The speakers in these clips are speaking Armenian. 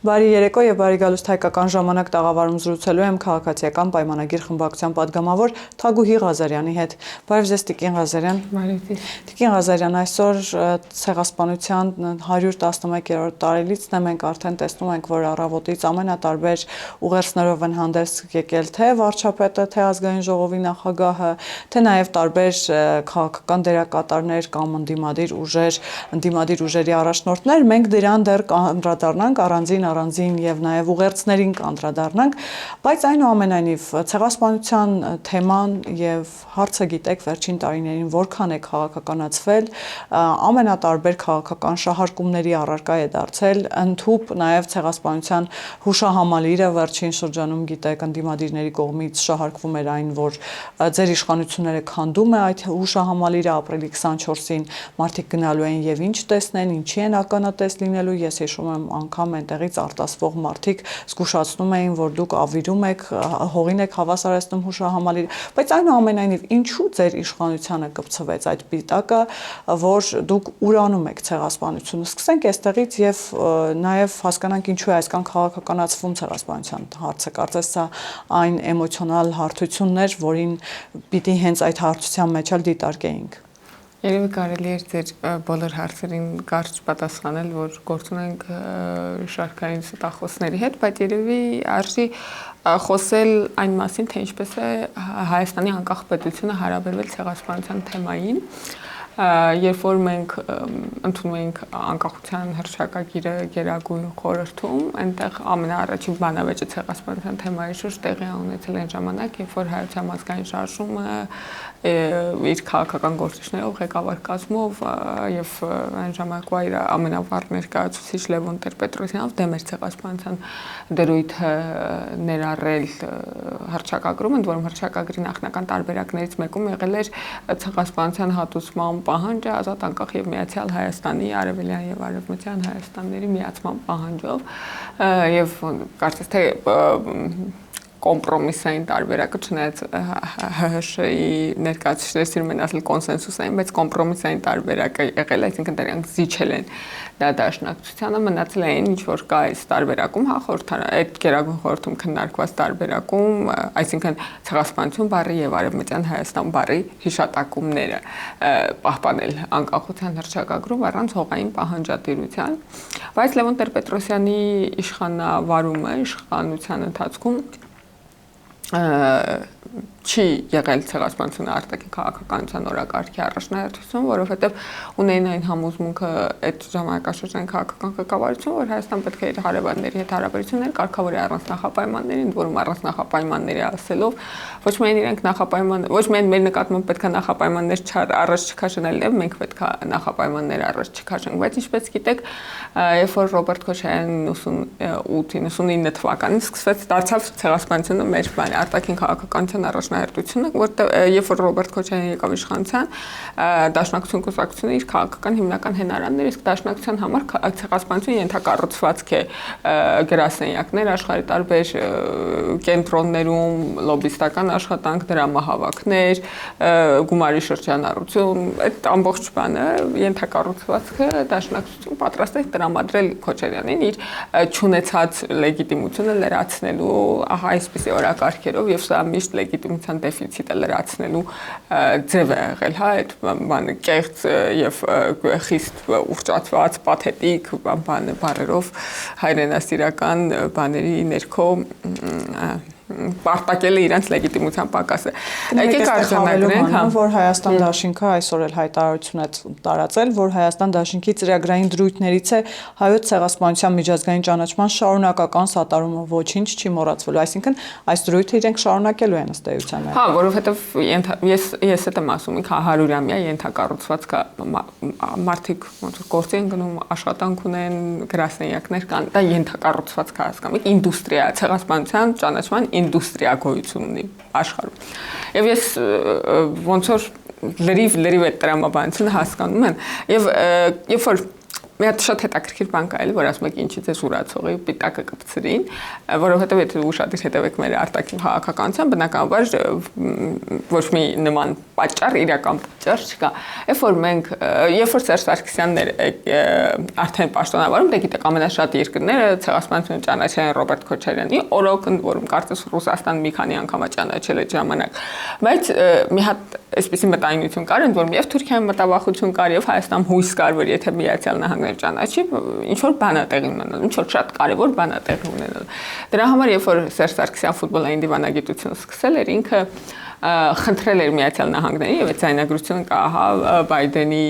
Բարի երեկո եւ բարի գալուստ հայկական ժամանակ տաղավարում զրուցելու եմ քաղաքացիական պայմանագիր խմբակցության падգամավոր Թագուհի Ղազարյանի հետ։ Բարև ձեզ Տիկին Ղազարյան։ Բարև ձեզ։ Տիկին Ղազարյան, այսօր ցեղասպանության 111-րդ տարելիցն է, մենք արդեն տեսնում ենք, որ առավոտից ամենատարբեր ուղերձներով են հանդես եկել թե վարչապետը, թե ազգային ժողովի նախագահը, թե նաեւ տարբեր քաղաքական դերակատարներ կամ ընդդիմադիր ուժերի առաջնորդներ, մենք դրան դեռ անդրադառնանք առանձին եւ նաեւ ուղերձներին կանդրադառնանք, բայց այնուամենայնիվ ցեղասպանության թեման եւ հարցը գիտեք վերջին տարիներին որքան է քաղաքականացվել, ամենատարբեր քաղաքական շահարկումների առարկա է դարձել, ընդհուպ նաեւ ցեղասպանության հուշահամալիրը վերջին շրջանում գիտեք ընդդիմադիրների կողմից շահարկվում էր այն, որ ձեր իշխանությունները քանդում է այդ հուշահամալիրը ապրիլի 24-ին մարդիկ գնալու են եւ ինչ տեսնեն, ինչի են ականատես լինելու, ես հիշում եմ անգամ այնտեղից արտասվող մարդիկ զգուշացնում էին, որ դուք ավիրում եք, հողին եք հավասարեցնում հուշահամալիրը, բայց այնուամենայնիվ ինչու ձեր իշխանությանը կպցվեց այդ պիտակը, որ դուք ուրանում եք ցեղասպանությունը։ Սկսենք այստեղից եւ նաեւ հասկանանք ինչու է այսքան քաղաքականացվում ցեղասպանության հարցը։ Կարծես սա այն էմոցիոնալ հարթությունն էր, որին պիտի հենց այդ հարթության մեջ էլ դիտարկեինք։ Երևի կարելի է ձեր բոլոր հարցերին կարճ պատասխանել, որ գործ ունենք շարքային ստախոսների հետ, բայց երևի արժի խոսել այն մասին, թե ինչպես է Հայաստանի անկախ պետությունը հարաբերվել ցեղասպանության թեմային, երբ որ մենք ընդունում ենք անկախության հռչակագիրը Գերագույն խորհրդում, այնտեղ ամենաառաջին բանավեճը ցեղասպանության թեմայի շուրջ տեղի ունեցել այն ժամանակ, երբ որ Հայոց համազգային շարժումը իր քաղաքական գործիչներով, ղեկավար կազմով եւ այն ժամանակվա իր ամենավառ ներկայացուցիչ Լևոն Տեր-Պետրոսյանով դեմ էր ցեղասպանության դրույթը ներառել հռչակագրում, ընդ որում հռչակագրի նախնական տարբերակներից մեկում եղել էր ցեղասպանության հատուցման պահանջը ազատ անկախ եւ միացյալ Հայաստանի, արևելյան եւ արևմտյան Հայաստանների միացման պահանջով եւ կարծես թե կոմպրոմիսային տարբերակը չնայած ՀՀՇ-ի ներկայացուցիչները սիրում են ասել կոնսենսուսային, բայց կոմպրոմիսային տարբերակը եղել, այսինքն դրանք զիջել են դա դաշնակցությանը, մնացել է այն, ինչ որ կա այս տարբերակում, այդ Գերագույն խորհրդում քննարկված տարբերակում, այսինքն ցեղասպանություն բառի եւ արևմտյան Հայաստան բառի հիշատակումները պահպանել անկախության հռչակագրում առանց հողային պահանջատիրության, բայց Լևոն Տեր-Պետրոսյանի իշխանավարումը իշխանության ընթացքում չի եղել ցեղասպանությունը արտաքին քաղաքականության օրակարգի առաջնահերթություն, որովհետև ունեն այն համոզմունքը այդ ժամանակաշրջանի քաղաքական ղեկավարությունը, որ Հայաստան պետք է իր հարևանների հետ հարաբերություններ կարգավորի առանց նախապայմանների, ընդ որում առանց նախապայմանների ասելով, ոչ միայն իրենք ոչ միայն մեր նկատմամբ պետք է նախապայմաններ առաջ չքաշել, այլև մենք պետք է նախապայմաններ առաջ չքաշենք, բայց ինչպես գիտեք, երբ որ Ռոբերտ Քոչարյանն 98-99 թվականին սկսվեց դարձավ ցեղասպանությունը մեր արտաքին քաղաքականության առաջնահերթությունը, որտեղ երբ որ Ռոբերտ Քոչարյանն եկավ իշխանության, Դաշնակցություն կուսակցությունը իր քաղաքական հիմնական հենարաններ, իսկ Դաշնակցության համար ցեղասպանությունը ենթակառուցվածք է գրասենյակներ, աշխարհի տարբեր կենտրոններում, լոբիստական աշխատանք, դրամահավաքներ, գումարի շրջանառություն, այդ ամբողջ բանը ենթակառուցվածքը Դաշնակցություն պատրաստ է տրամադրել Քոչարյանին իր չունեցած լեգիտիմությունը լրացնելու, ահա այսպիսի օրակարգերով եւ սա միշտ լեգիտիմության դեֆիցիտը լրացնելու ձև է եղել, հա, այդ բանը կեղծ եւ խիստ ուռճացված, պաթետիկ բառերով հայրենասիրական բաների ներքո պարտակել է իրենց լեգիտիմության պակասը։ Եկեք արձանագրենք, որ Հայաստան դաշինքը այսօր էլ հայտարարություն է տարածել, որ Հայաստան դաշինքի ծրագրային դրույթներից է հայոց ցեղասպանության միջազգային ճանաչման շարունակական սատարումը, ոչինչ չի մոռացվելու, այսինքն այս դրույթը իրենք շարունակելու են ըստ էության։ Հա, որովհետև ես էլ եմ ասում, 100-ամյա ենթակառուցված կա, մարդիկ ոնց որ գործի են գնում, աշխատանք ունեն, գրասենյակներ կան, դա ենթակառուցված կա, հասկանում եք, ինդուստրիա, ցեղասպանության ճանաչման ինդուստրիա գոյություն ունի աշխարհում։ Եվ ես ոնց որ լրիվ այդ տրամաբանությունը հասկանում եմ, եւ երբ որ մի հատ շատ հետաքրքիր բան կա, որ ասում եք ինչի ձեզ ուրացողի պիտակը կպցրին, որովհետև եթե ուշադիր հետևեք մեր արտաքին քաղաքականության, բնականաբար ոչ մի նման պատճառ, իրական պատճառ չկա։ Երբ որ Սերժ Սարգսյանն էր արդեն պաշտոնավարում, դե գիտեք, ամենաշատ երկրները ցեղասպանությունը ճանաչել են Ռոբերտ Քոչարյանի օրոք, ընդ որում կարծես Ռուսաստան մի քանի անգամ ճանաչել այդ ժամանակ։ Բայց մի հատ այսպիսի մտայնություն կար, ընդ որում եւ Թուրքիայում մտավախություն կար, եւ Հայաստանում հույս կար, որ եթե Միացյալ Նահանգները ճանաչի, ինչ որ բան է տեղի ունենալ, ինչ որ շատ կարեւոր բան է տեղի ունենալ։ Դրա համար երբ որ Սերժ Սարգսյան ֆուտբոլային դիվանագիտությունը սկսել էր, ինքը խնդրել էր Միացյալ Նահանգներին եւ այդ ցայնագրությունը կա, Բայդենի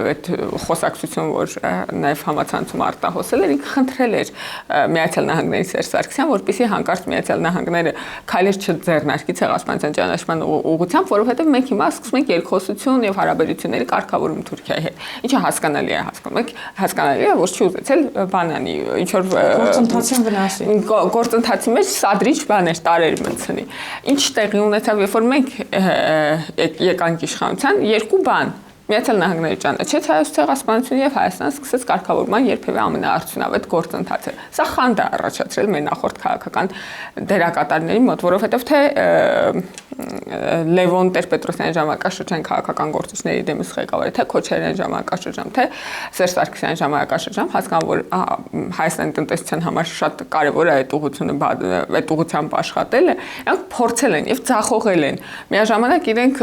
այդ խոսակցություն, որ նաեւ համացանցում արտահոսել էր, ինքը խնդրել էր Միացյալ Նահանգների Սերժ Սարգսյան, որպեսզի հանկարծ Միացյալ Նահանգները քայլեր չձեռնարկի ցեղասպանության ճանաչման ուղղությամբ, որովհետեւ մենք հիմա սկսում ենք երկխոսություն եւ հարաբերությունների կարգավորում Թուրքիայի հետ։ Ինչը հասկանալի է, հասկանալի է, որ չի ուզեցել բանանի, ինչ որ գործընթացին վնասի։ Գործընթացի մեջ սադրիչ բաներ տարեր մտցնի։ Ինչ տեղի ունեցավ, երբ որ մենք եկանք իշխանության, երկու բան Միացյալ Նահանգները ճանաչեց Հայոց ցեղասպանությունը եւ Հայաստանը սկսեց կարգավորման երբևէ ամենաարդյունավետ գործընթացը։ Սա խանդ է առաջացրել մեր նախորդ քաղաքական դերակատարների մոտ, որովհետեւ թե Լևոն Տեր-Պետրոսյանի ժամանակաշրջանի քաղաքական գործիչների դեմս ղեկավարը, թե Քոչարյանի ժամանակաշրջան, թե Սերժ Սարգսյանի ժամանակաշրջան, հասկանալ, որ Հայաստանի տնտեսության համար շատ կարևոր է այդ ուղղությամբ աշխատելը, նրանք փորձել են եւ ձախողել են։ Միաժամանակ իրենք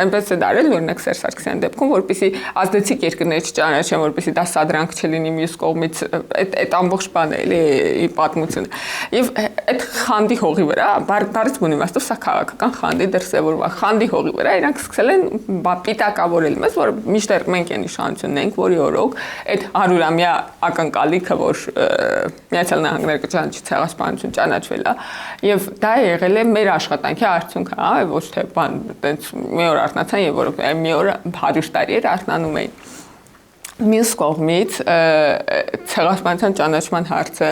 այնպես է դարել, օրինակ Սերժ Սարգսյանի դեպքում, որպեսզի ազդեցիկ երկրները չճանաչեն, որպեսզի դա սադրանք չլինի մյուս կողմից, այդ ամբողջ բանը էլի պատմությունը։ Եվ այդ խանդի հողի վրա, բարձր իմաստով սա քաղաքական խանդի դրսևորવા, խանդի հողի վրա իրանք սկսել են պիտակավորել մեզ, որ միշտեր մենք այն իշխանությունն ենք, որի օրոք այդ 100-ամյա ակնկալիքը, որ Միացյալ Նահանգները կճանաչի ցեղասպանություն ճանաչվել է, եւ դա եղել է մեր աշխատանքի արդյունքը, ոչ թե բան, այդպես մի օր արթնացան եւ որ մի օր 100 տարի էր արթնանում էին։ Մյուս կողմից ցեղասպանության ճանաչման հարցը,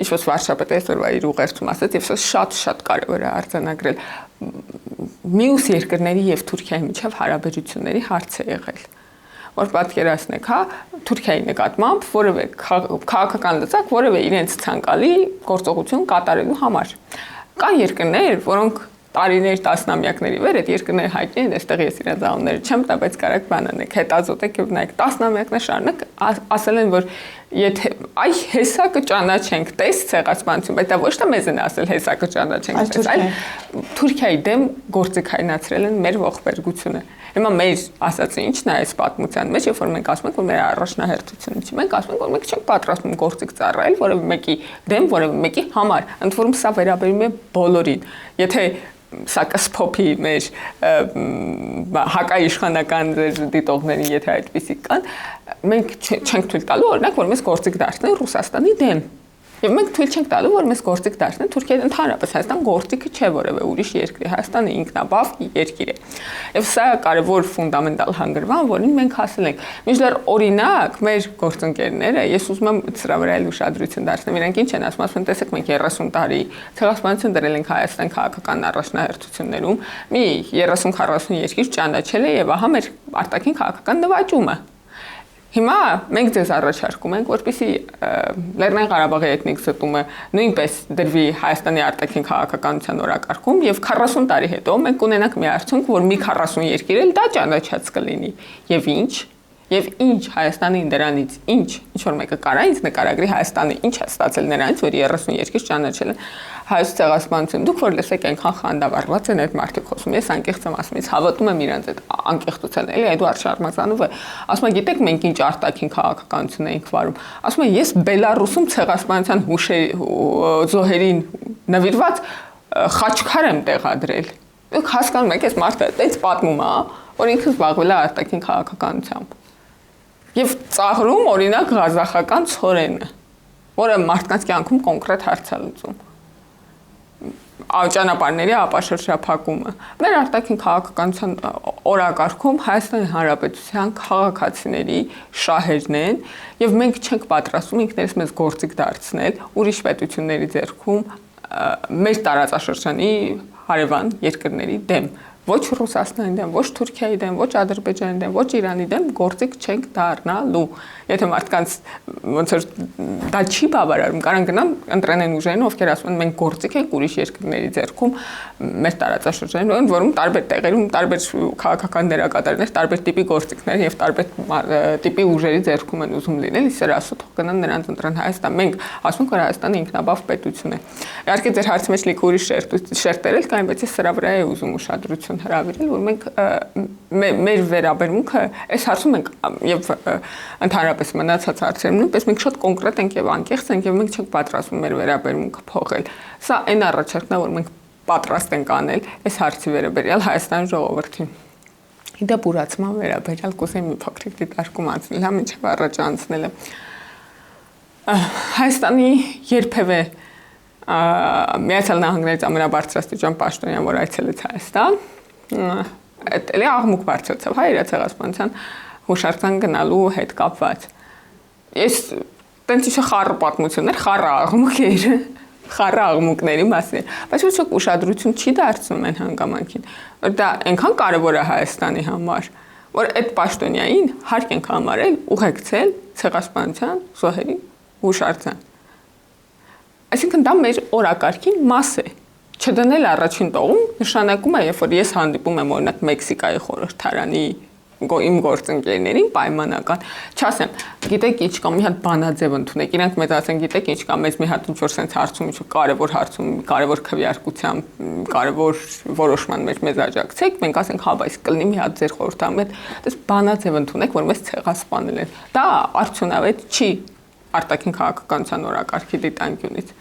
ինչ-որ վարչապետը այսօրվա իր ուղերձում ասաց, եւ սա շատ կարեւոր է արձանագրել, մյուս երկրների եւ Թուրքիայի միջև հարաբերությունների հարց է եղել, որ պատկերացնեք, Թուրքիայի նկատմամբ որևէ քաղաքական լծակ, որևէ իրենց ցանկալի գործողություն կատարելու համար։ Կան երկրներ, որոնք տարիներ, տասնամյակների վեր այդ երկրները հայտնի են, այստեղ ես իրենց անունները չեմ տա, բայց կարակ բան անեք, հետազոտեք եւ նայեք, տասնամյակներ շարունակ ասել են, որ եթե այ հեսա կճանաչենք, տես ցեղասպանություն, բայց դա ոչ թե մեզ են ասել հեսա կճանաչենք, տես, այլ Թուրքիայի դեմ գործիքայնացրել են մեր ողբերգությունը։ Հիմա մեր ասածը ի՞նչն է այս պատմության մեջ, երբ որ մենք ասում ենք, որ մեր առաջնահերթությունը չի, մենք ասում ենք, որ մենք չենք պատրաստվում գործիք ծառայել որևէ մեկի դեմ, որևէ մեկի համար, ընդ որում սա վերաբերում է բոլորին։ Եթե սա կսփոփի մեր հակաիշխանական դիտողներին, եթե այդպիսի կան, մենք չենք թույլ տալու, օրինակ, որ մեզ գործիք դարձնեն Ռուսաստանի դեմ։ Եվ մենք թույլ չենք տալու, որ մեզ գործիք դարձնեն Թուրքիայի ընդհանրապես, Հայաստան գործիքը չէ որևէ ուրիշ երկրի, Հայաստանը ինքնաբավ երկիր է։ Եվ սա կարևոր ֆունդամենտալ հանգրվան, որին մենք հասել ենք։ Մինչդեռ օրինակ մեր գործընկերները, ես ուզում եմ սրա վրա էլ ուշադրություն դարձնեմ, իրենք ինչ են ասում, տեսեք, մենք 30 տարի ցեղասպանություն դրել ենք Հայաստան քաղաքական առաջնահերթություններում, մի 30-40 երկիր ճանաչել է եւ ահա մեր արտաքին քաղաքական նվաճումը։ Հիմա մենք ձեզ առաջարկում ենք, որպեսզի Լեռնային Ղարաբաղի էթնիկ զտումը նույնպես դրվի Հայաստանի արտաքին քաղաքականության օրակարգում եւ 40 տարի հետո մենք կունենանք մի արդյունք, որ մի 40 երկիր էլ դա ճանաչած կլինի։ Եվ ինչ Հայաստանին դրանից ինչ որ մեկը կարա ինձ նկարագրի Հայաստանը ինչ է ստացել նրանից, որ 30 երկիր ճանաչել են հայոց ցեղասպանություն։ Դուք որ լսեք այնքան խանդավառված են այդ մարդիկ խոսում, ես անկեղծ եմ ասում, ես հավատում եմ իրենց այդ անկեղծության, էլի Էդուարդ Շարմազանովը ասում է, գիտեք մենք ինչ արտաքին քաղաքականություն ենք վարում։ Ասում է, ես Բելարուսում ցեղասպանության զոհերին նվիրված խաչքար եմ տեղադրել։ Դուք հասկանում եք, այս մարդը այդպես պատմում է, որ ինքը զբաղվել է արտաքին քաղաքականությամբ։ Եվ ծաղրում օրինակ ղազախական ցորենը, որը մարդկանց կյանքում կոնկրետ հարց է լուծում։ Ճանապարհների ապաշրջափակումը։ Մեր արտաքին քաղաքականության օրակարգում Հայաստանի Հանրապետության քաղաքացիների շահերն են, եւ մենք չենք պատրաստվում ինքներս մեզ գործիք դարձնել ուրիշ պետությունների ձեռքում մեր տարածաշրջանի հարևան երկրների դեմ։ ոչ Ռուսաստանի դեմ, ոչ Թուրքիայի դեմ, ոչ Ադրբեջանի դեմ, ոչ Իրանի դեմ գործիք չենք դառնալու։ Եթե մարդկանց ոնց որ դա չի բավարարում, կարան գնան ընտրեն ուժերին, ովքեր ասում են մենք գործիք ենք ուրիշ երկրների ձեռքում, մեր տարածաշրջանում, որում տարբեր տեղերում տարբեր քաղաքական դերակատարներ, տարբեր տիպի գործիքներ եւ տարբեր տիպի ուժերի ձեռքում են ուզում լինել, իսկ ասո թող գնան նրանց ընտրեն Հայաստան։ Մենք ասում ենք, որ Հայաստանը ինքնաբավ պետություն է։ Իհարկե ձեր հարցի մեջ լիք ուրիշ շերտերել կային, բայց ես սրա վրա եմ ուզում ուշադրություն հրավիրել, որ մենք մեր վերաբերմունքը այս հարցում ենք եւ ընդհանրապես մնացած հարցերում նույնպես մենք շատ կոնկրետ ենք եւ անկեղծ ենք եւ մենք չենք պատրաստվում մեր վերաբերմունքը փոխել։ Սա այն առաջարկն է, որ մենք պատրաստ ենք անել այս հարցի վերաբերյալ Հայաստանի ժողովրդին։ Իդեպ ուրացման վերաբերյալ կուզեմ մի փոքրիկ դիտարկում անցնել, հա մինչև առաջ անցնելը։ Հայաստանի երբևէ Միացյալ Նահանգներից ամենաբարձրաստիճան պաշտոնյան, որ այցելեց Հայաստան, այդ էլի աղմուկ բարձրացավ, հա, իր ցեղասպանության հուշարձան գնալու հետ կապված։ Ես տենց ինչ խառը պատմություններ, խառը աղմուկեր, խառը աղմուկների մասին, բայց ոչ ոք ուշադրություն չի դարձնում այն հանգամանքին, որ դա այնքան կարևոր է Հայաստանի համար, որ այդ պաշտոնյային հարկ ենք համարել ուղեկցել ցեղասպանության զոհերի հուշարձան։ Այսինքն դա մեր օրակարգի մաս է։ Չդնել առաջին տողում նշանակում է, երբ որ ես հանդիպում եմ օրինակ Մեքսիկայի խորհրդարանի իմ գործընկերներին պայմանական, չասեմ, գիտեք ինչ կա, մի հատ բանաձև ընդունեք, իրանք մեզ ասեն, գիտեք ինչ կա, մեզ մի հատ ինչ-որ sense հարցում, ինչ-որ կարևոր հարցում, կարևոր քվեարկությամբ, կարևոր որոշման մեջ մեզ աջակցեք, մենք ասենք, հա, բայց կլինի մի հատ ձեր խորհրդարանում հետ, դες բանաձև ընդունեք, որ մեզ ցեղասպանել են։ Դա արդյունավետ չի արտաքին քաղաքականության օրակարգի դիտանկյունից։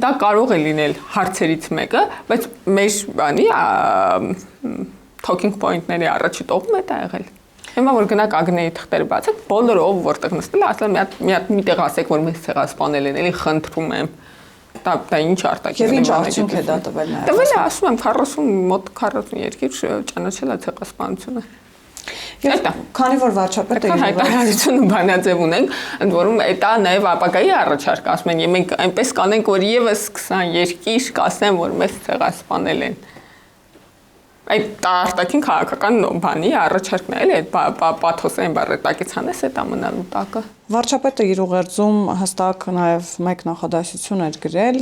Դա կարող է լինել հարցերից մեկը, բայց մեր բանի talking point-ների առաջի տողում է դա եղել։ Հիմա որ գնաք Ագնեի թղթերը բացեք, բոլորը ով որտեղ նստել, ասել մի տեղ ասեք, որ մեզ ցեղասպանել են, էլի խնդրում եմ։ Դա ինչ արտաքին։ Եվ ինչ արդյունք է դա տվել նաև։ Տվել է, ասում եմ, 40 մոտ 40 երկիր ճանաչել է ցեղասպանությունը։ Եվ քանի որ վարչապետը հայտարարությունը բանաձև ունենք, ընդ որում դա նաև ապագայի առաջարկ ասում են, մենք այնպես կանենք, որ եւս 20 երկիր կասեն, որ մեզ ցեղասպանել են։ Այդ արտաքին քաղաքական բանի առաջարկն է, էլի այդ պաթոսային բառետակից հանես այդ ամնալու տակը։ Վարչապետը իր ուղերձում հստակ նաև մեկ նախադասություն էր գրել,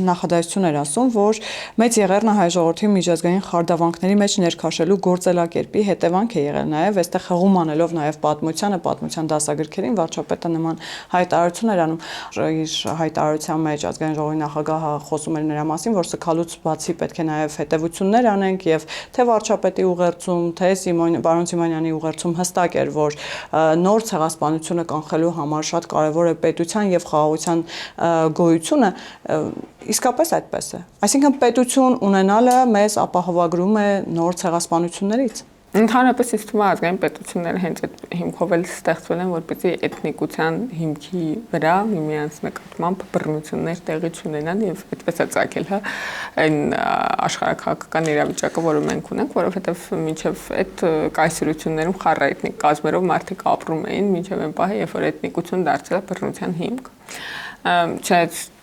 նախադասություն էր ասում, որ մեծ եղերնը հայ ժողովրդի միջազգային խարդավանքների մեջ ներքաշելու գործելակերպի հետևանք է եղել նաև, այստեղ հղում անելով նաև պատմության դասագրքերին վարչապետը նման հայտարարություն էր անում, իր հայտարարության մեջ ազգային ժողովի նախագահը խոսում էր նրա մասին, որ սքալուց բացի պետք է նաև հետևություններ անենք եւ թե վարչապետի ուղերձում, թե պարոն Սիմոնյանի ուղերձում հստակ էր, որ նոր ցեղասպանություն կանխելու համար շատ կարևոր է պետության եւ խաղաղության գոյությունը, իսկապես այդպես է։ Այսինքն պետություն ունենալը մեզ ապահովագրում է նոր ցեղասպանություններից։ Ընդհանրապես ինձ թվում է ազգային պետությունները հենց այդ հիմքով էլ ստեղծվել են, որպեսզի էթնիկության հիմքի վրա միմյանց նկատմամբ բռնություններ տեղի չունենան եւ այդպես է ծագել, հա, այն աշխարհակաղակական իրավիճակը, որը մենք ունենք, որովհետեւ մինչեւ այդ կայսրություններում խառը էթնիկ կազմերով մարդիկ ապրում էին, մինչեւ այն պահը, երբ որ էթնիկություն դարձել է բռնության հիմք։ Չէ,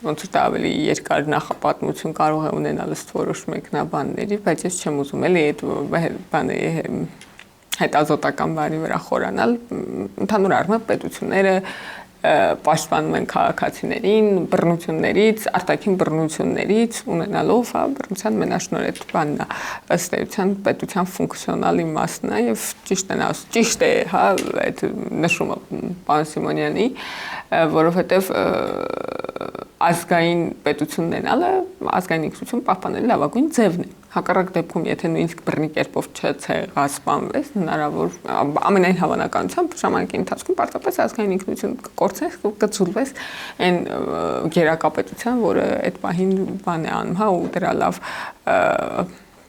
ոնց որ դա ավելի երկար նախապատմություն կարող է ունենալ ըստ որոշ մեկնաբանների, բայց ես չեմ ուզում էլի այդ բանը հետազոտական բանի վրա խորանալ, ընդհանուր առմամբ պետությունները պաշտպանում են քաղաքացիներին բռնություններից, արտաքին բռնություններից ունենալով, հա, բռնության մենաշնորհ այդ բանն է, ըստ էության պետության ֆունկցիոնալ իմաստն է եւ ճիշտ է, հա, այդ նշումը պարոն Սիմոնյանի, որովհետեւ ազգային պետություն ունենալը ազգային ինքնություն պահպանելու լավագույն ձևն է։ Հակառակ դեպքում, եթե նույնիսկ բռնի կերպով չցեղասպանվես, հնարավոր ամենայն հավանականությամբ ժամանակի ընթացքում պարզապես ազգային ինքնություն կկորցնես, կծուլվես այն գերակապետության, որը այդ պահին բան է անում, հա, ու դրա լավ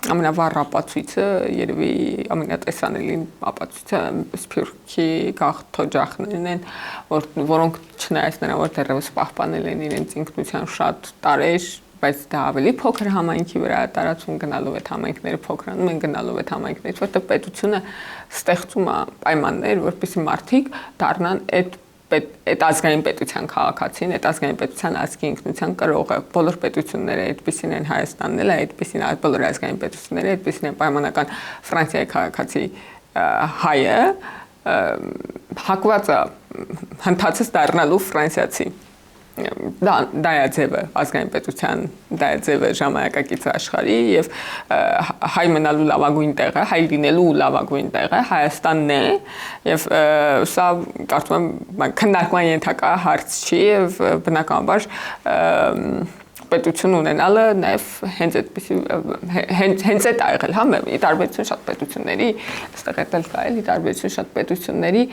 ամենավառ ապացույցը երևի ամենատեսանելի ապացույցը Սփյուռքի գաղթօջախներն են, որոնք չնայած նրան, որ դեռևս պահպանել են իրենց ինքնության շատ տարեր, բայց դա ավելի փոքր համայնքի վրա տարածում գնալով այդ համայնքները փոքրանում են գնալով այդ համայնքներից, որտեղ պետությունը ստեղծում է պայմաններ, որպեսզի մարդիկ դառնան այդ այդ ազգային պետության քաղաքացին, այդ ազգային պետության ազգի ինքնության կրողը, բոլոր պետությունները այդպեսին են, Հայաստանն էլ է այդպեսին, բոլոր ազգային պետությունները այդպեսին են, պայմանական Ֆրանսիայի քաղաքացի հայը հակված է հնդածից դառնալու ֆրանսիացի։ Դա է ձևը ազգային պետության, դա է ձևը ժամանակակից աշխարհի եւ հայ մնալու լավագույն տեղը, հայ լինելու լավագույն տեղը Հայաստանն է եւ սա կարծում եմ քննարկման ենթակա հարց չի եւ բնականաբար պետություն ունենալը նաև հենց այդպեսի հենց այդ ա եղել, հա, ի տարբերություն շատ պետությունների, այստեղ էլ կա էլի տարբերություն շատ պետությունների,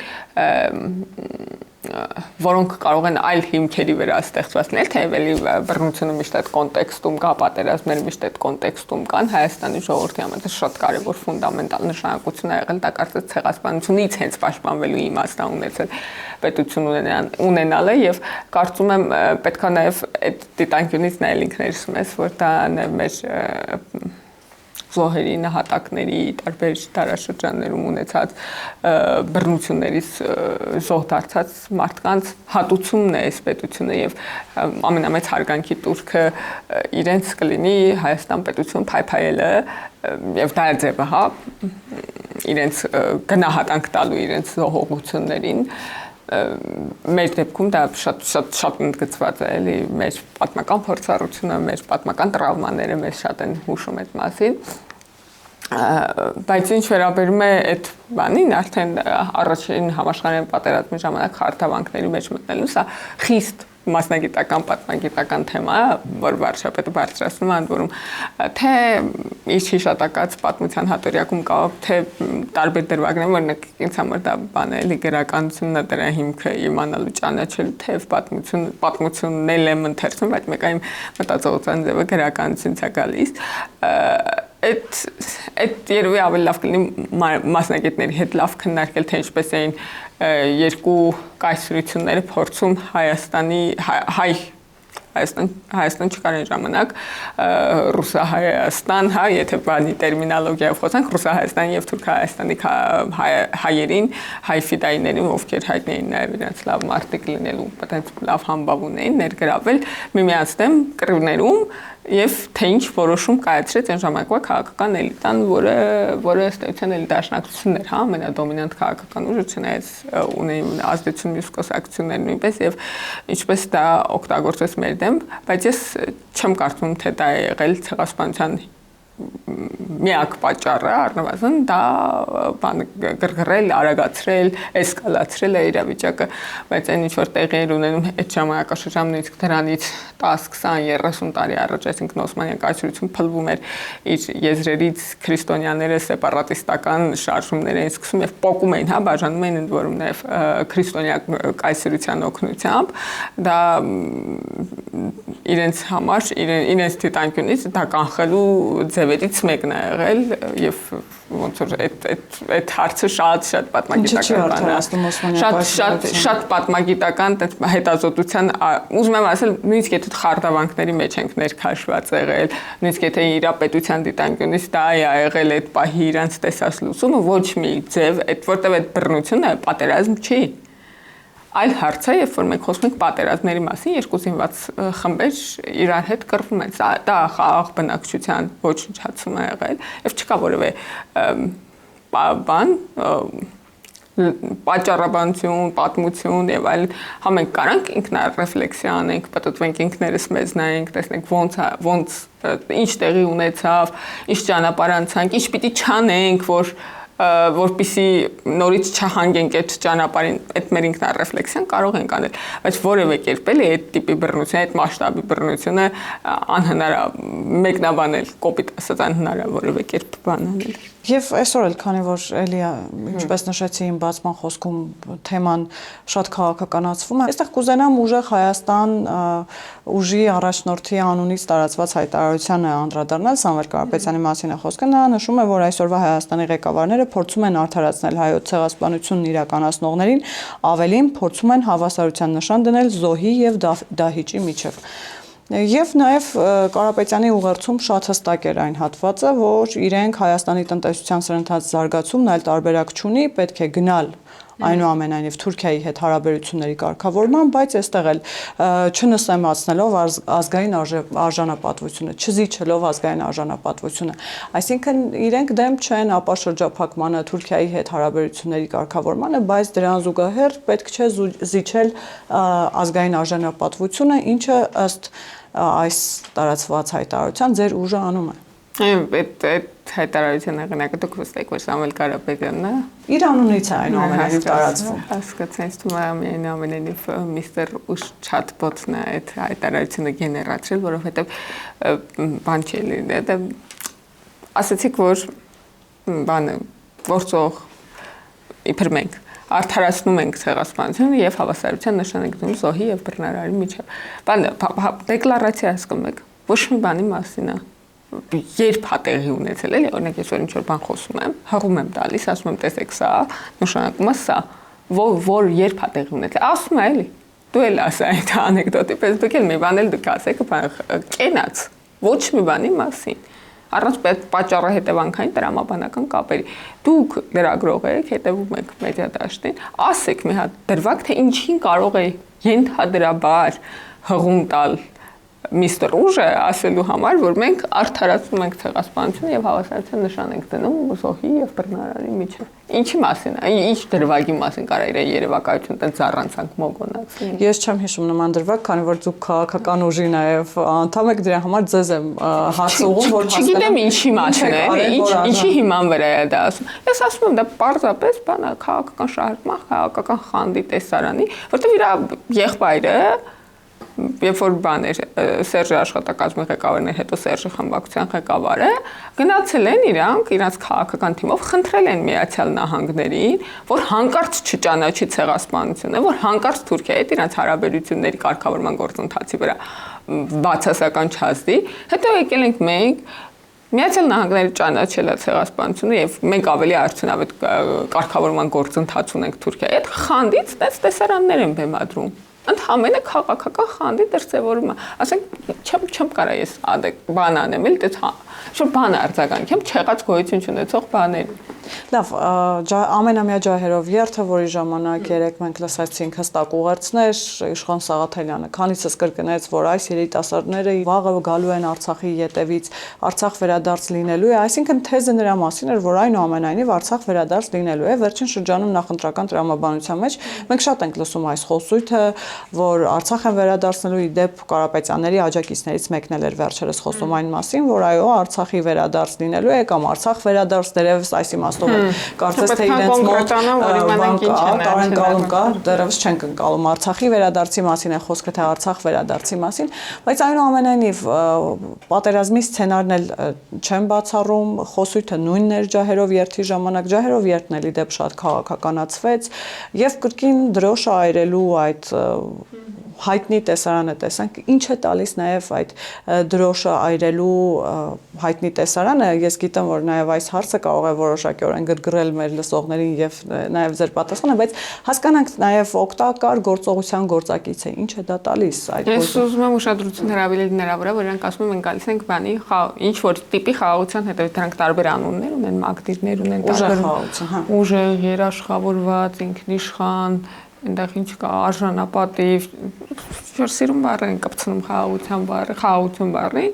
որոնք կարող են այլ հիմքերի վրա ստեղծված լինել, թեև էլի բռնությունը միշտ այդ կոնտեքստում կա, պատերազմները միշտ այդ կոնտեքստում կան, Հայաստանի ժողովրդի համար շատ կարևոր ֆունդամենտալ նշանակություն ա եղել, դա կարծես ցեղասպանությունից հենց պաշտպանվելու իմաստ ա ունեցել պետություն ունենալը եւ կարծում եմ պետքա նաեւ այդ դիտանկյունից նայել ինքներս մեզ, որ դա նաեւ մեր զոհերի նահատակների տարբեր տարաշրջաններում ունեցած բռնություններից զոհ դարձած մարդկանց հատուցումն է այս պետությունը եւ ամենամեծ հարգանքի տուրքը իրենց կլինի Հայաստան պետություն փայփայելը եւ դա է ձևը, հա, իրենց գնահատանք տալու իրենց զոհողություններին մեր դեպքում դա շատ ընդգծված է, էլի մեր պատմական փորձառությունը, մեր պատմական տրավմաները մեզ շատ են հուշում այդ մասին, բայց ինչ վերաբերում է այդ բանին, արդեն առաջին համաշխարհային պատերազմի ժամանակ խարդավանքների մեջ մտնելուն, սա խիստ մասնագիտական պատմագիտական թեմա է, որ վարչապետը բարձրացնում է, ընդ որում թե իր հիշատակած պատմության հատորյակում կա, թե տարբեր դրվագներ, օրինակ ինձ համար դա բան է, էլի գրականությունն է դրա հիմքը իմանալու ճանաչելու, թե պատմությունն էլ եմ ընթերցում, բայց մեկ այն մտածողության ձևը գրականությունից է գալիս, այդ երևի ավելի լավ կլինի մասնագետների հետ լավ քննարկել, թե ինչպես էին երկու կայսրությունները փորձում Հայաստան չկար այն ժամանակ, Ռուսահայաստան, հա, եթե բանի տերմինոլոգիայով խոսանք, Ռուսահայաստանի եւ Թուրքահայաստանի հայերին, հայ ֆիդայիներին, ովքեր հայտնի էին նաեւ իրենց լավ մարտիկ լինելու, այդպես լավ համբավ ունեին, ներգրավել միմյանց դեմ կռիվներում եւ թե ինչ որոշում կայացրեց այն ժամանակվա քաղաքական էլիտան, որը ըստ էության էլի դաշնակցությունն էր, հա, ամենադոմինանտ քաղաքական ուժը, չնայած ունեին ազդեցություն մյուս կուսակցություններ նույնպես եւ ինչպես դա օգտագործվեց մեր դեմ, բայց ես չեմ կարծում, թե դա է եղել ցեղասպանության միակ պատճառը, առնվազն դա գրգռել, արագացրել, էսկալացրել է իրավիճակը, բայց այն ինչ որ տեղի էր ունենում այդ ժամանակաշրջանում նույնիսկ դրանից 10, 20, 30 տարի առաջ, այսինքն Օսմանյան կայսրություն փլվում էր իր եզրերից, քրիստոնյաները սեպարատիստական շարժումներ էին սկսում եւ պոկում էին, հա, բաժանում էին, ընդ որում նաեւ քրիստոնյա կայսրության օգնությամբ, դա իրենց համար, իրենց դիտանկյունից դա կանխելու ձևերից մեկն է եղել եւ ոնց որ այդ հարցը շատ պատմագիտական բան է, շատ պատմագիտական հետազոտության, ուզում եմ ասել, նույնիսկ եթե խարդավանքների մեջ ենք ներքաշված եղել, նույնիսկ եթե իրապետության դիտանկյունից դա է եղել այդ պահի իրանց տեսած լուսումը, ոչ մի ձև, որտեղ այդ բռնությունը պատերազմ չի։ Այլ հարց է, երբ որ մենք խոսում ենք պատերազմների մասին, երկու զինված խմբեր իրար հետ կռվում են։ Դա խաղաղ բնակչության ոչնչացում է եղել, եւ չկա որևէ բան, պատճառաբանություն, պատմություն եւ այլն, հա մենք կարանք ինքնարեֆլեքսիա անենք, պատտվենք ինքներս մեզ նայենք, տեսնենք ոնց ինչ տեղի ունեցավ, ինչ ճանապարհ անցանք, ինչ պիտի չանենք, որպեսզի նորից չհանգենք այդ ճանապարհին, այդ մեր ինքնարեֆլեքսիան կարող ենք անել, բայց որևէ կերպ էլի այդ տիպի բռնությունը, այդ մասշտաբի բռնությունը անհնար է մեկնաբանել, կոպիտ ասած անհնար է որևէ կերպ բան անել։ Եվ այսօր էլ քանի որ էլի ինչպես նշեցի իմ բացման խոսքում թեման շատ քաղաքականացվում է, այստեղ կուզենամ ուժեղ Հայաստան ուժի առաջնորդի անունից տարածված հայտարարությանը անդրադառնալ, Սամվել Կարապետյանի մասին է խոսքը, նա նշում է, որ այսօրվա Հայաստանի ղեկավարները փորձում են արդարացնել հայոց ցեղասպանությունն իրականացնողներին, ավելին փորձում են հավասարության նշան դնել զոհի եւ դահիճի միջև։ Եվ նաև Կարապետյանի ուղերձում շատ հստակ էր այն հատվածը, որ իրենք Հայաստանի տնտեսության սրընթաց զարգացումն այլ տարբերակ չունի, պետք է գնալ այնուամենայնիվ Թուրքիայի հետ հարաբերությունների կարգավորման, բայց այստեղ էլ չնսեմացնելով ազգային արժանապատվությունը, չզիջելով ազգային արժանապատվությունը, այսինքն իրենք դեմ չեն ապաշրջափակմանը, Թուրքիայի հետ հարաբերությունների կարգավորմանը, բայց դրան զուգահեռ պետք չէ զիջել ազգային արժանապատվությունը, ինչը ըստ այս տարածված հայտարարության ձեր ուժը անում է։ Այդ հայտարարության հեղինակը դուք վստահ եք, որ Սամվել Կարապետյանն է։ Իր անունից է այնուամենայնիվ տարածվում։ Հասկացա, ինձ թվում է այնուամենայնիվ միստր ուշ չաթբոտն է այդ հայտարարությունը գեներացրել, որովհետև բան չի լինի, ասացիք, որ բանը գործող իբր մենք արդարացնում ենք ցեղասպանությունը եւ հավասարության նշան ենք դնում զոհի եւ բռնարարի միջեւ։ Բանը դեկլարացիա հասկանում եք, ոչ մի բանի մասին է։ Երբ հա տեղի ունեցել էլի, օրինակ ես ինչ-որ բան խոսում եմ, հղում եմ տալիս, ասում եմ տեսեք սա, նշանակում է սա, որ երբ հա տեղի ունեցել, ասում է էլի, դու էլ ասա այդ անեկդոտի պես, դուք էլ մի բան էլ դուք ասեք, կենաց, ոչ մի բանի մասին, առանց պատճառը հետևանքային տրամաբանական կապերի, դուք լրագրող եք, հետևում եք մեդիադաշտին, ասեք մի հատ դրվագ, թե ինչին կարող է ենթադրաբար հղում տալ միստր ուժը ասելու համար, որ մենք արդարացնում ենք ցեղասպանությունը եւ հավասարության նշան ենք դնում զոհի եւ բռնարարի միջեւ։ Ինչի մասին է, ինչ դրվագի մասին կարա իր երևակայություն տենց առանցանք մոգոնած։ Ես չեմ հիշում նման դրվագ, քանի որ դուք քաղաքական ուժի նաեւ անդամ եք, դրա համար ձեզ եմ հասցողում, որ չգիտեմ ինչի մասին է, ինչի հիման վրա է դա ասում։ Ես ասում եմ դա պարզապես բան է, քաղաքական շահարկման, քաղաքական խանդի տեսարանի, որտեղ իր եղբայրը երբ որ բաներ Սերժի աշխատակազմի ղեկավարն էր, հետո Սերժի խմբակցության ղեկավարը գնացել են իրանց քաղաքական թիմով խնդրել են Միացյալ Նահանգներին, որ հանկարծ չճանաչի ցեղասպանությունը, որ հանկարծ Թուրքիայի հետ իրանց հարաբերությունների կարգավորման գործընթացի վրա բացասական չազդի, հետո եկել ենք մենք Միացյալ Նահանգները ճանաչել է ցեղասպանությունը եւ մենք ավելի արդյունավետ կարգավորման գործընթաց ունենք Թուրքիայի հետ, խանդից դες տեսարաններ են բեմադրում։ Ընդհանրապես քաղաքական խանդի դրսևորումը, ասենք չեմ կարա ես բան անեմ, էլ դες շուտ բան արձագանքեմ, չեղած գոյություն չունեցող բաներ։ Լավ, ամենամյա ջահերով երթը, որի ժամանակ երեք մենք լսեցինք հստակ ուղերձներ, Իշխան Սաղաթելյանը քանիցս կրկնեց, որ այս երիտասարդները վաղը գալու են Արցախի ետևից, Արցախ վերադարձ լինելու է, այսինքն թեզը նրա մասին էր, որ այնուամենայնիվ Արցախ վերադարձ լինելու է։ Վերջին շրջանում նախընտրական տրամաբանության մեջ մենք շատ ենք լսում այս խոսույթը, որ Արցախ են վերադարձնելու, ի դեպ Կարապետյանների աջակիցներից մեկն էլ էր վերջերս խոսում այն մասին, որ այո, Արցախի վերադարձ լինելու է կամ Արցախ վերադարձ դերևս այս իմաստով է, կարծես թե իրենց մոտ տարանկալում կա, դերևս չենք ընկալում Արցախի վերադարձի մասին է խոսքը, թե Արցախ վերադարձի մասին, բայց այնուամենայնիվ պատերազմի սցենարն էլ չեն բացառում, խոսույթը նույնն էր ջահերով երթի ժամանակ, ջահերով երթն էլ ի դեպ շատ քաղաքականացվեց եւ կրկին դրոշը այրելու այդ հայտնի տեսարանը տեսանք, ինչ է տալիս նաև այդ դրոշը այրելու հայտնի տեսարանը, ես գիտեմ, որ նաև այս հարցը կարող է որոշակիորեն գրգռել մեր լսողներին եւ նաև ձեր պատասխանը, բայց հասկանանք նաև օգտակար գործողության գործակից է, ինչ է դա տալիս այդ գործը։ Ես ուզում եմ ուշադրություն հրավիրել նրա վրա, որ նրանք ասում են մենք գալիս ենք բանի ինչ որ տիպի խաղաղության հետո դրանք տարբեր անուններ ունեն, մակդիրներ ունեն, տարբեր խաղաղություն, ուժեղ, երաշխավորված, ինքնիշխան այնտեղ ինչ կա արժանապատիվ, որ սիրում բառեր են կպցնում խաղաղություն բառին,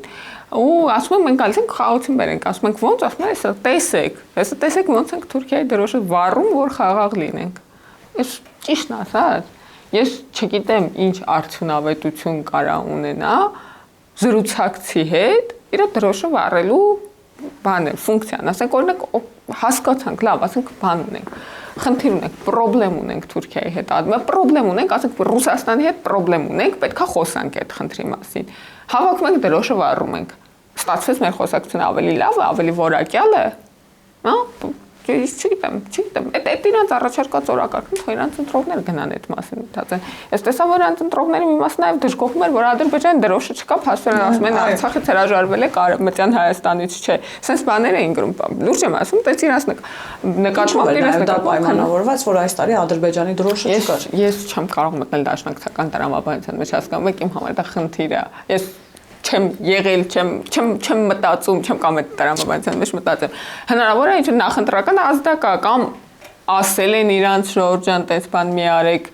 ու ասում են մենք գալիս ենք խաղաղություն բերենք, ասում ենք ոնց, ասում են հեսա տեսեք ոնց ենք Թուրքիայի դրոշը վառում, որ խաղաղ լինենք։ Ես ճիշտն ասած, ես չգիտեմ ինչ արդյունավետություն կարա ունենա զրուցակցի հետ իր դրոշը վառելու բանը, ֆունկցիան, ասենք օրինակ հասկացանք, լավ, ասենք բան ունենք, խնդիր ունենք, պրոբլեմ ունենք Թուրքիայի հետ, պրոբլեմ ունենք, ասենք Ռուսաստանի հետ պրոբլեմ ունենք, պետքա խոսանք այդ խնդրի մասին։ Հավաքում ենք դրոշը վառում ենք։ Ստացվեց մեր խոսակցությունը ավելի լավ է, ավելի որակյալ է։ Հա? Ես չգիտեմ։ Այդ իրանց առաջարկած օրակարգն թող իրանց ընտրողներ գնան այդ մասին մտածեն։ Ես տեսա, որ իրանց ընտրողների մի մասը նաև դժգոհում էր, որ Ադրբեջանի դրոշը չկա, փաստորեն ասում են Արցախից հրաժարվել է Կարապետյան Հայաստանից չէ։ Սենց բաներ էին գրում, լուրջ եմ ասում, դες իրանց նկատմամբ իրանց դա պայմանավորված, որ այս տարի Ադրբեջանի դրոշը չկար։ Ես չեմ կարող մտնել դաշնակցական տրամաբանության մեջ, հասկանում եք, իմ համար դա խնդիր է։ Ես չեմ եղել, չեմ մտածում, չեմ կամ այդ տրամաբանության մեջ մտածեմ։ Հնարավոր է ինչ նախընտրական ազդակա կամ ասել են իրանց Ժորժան, տես բան մի արեք,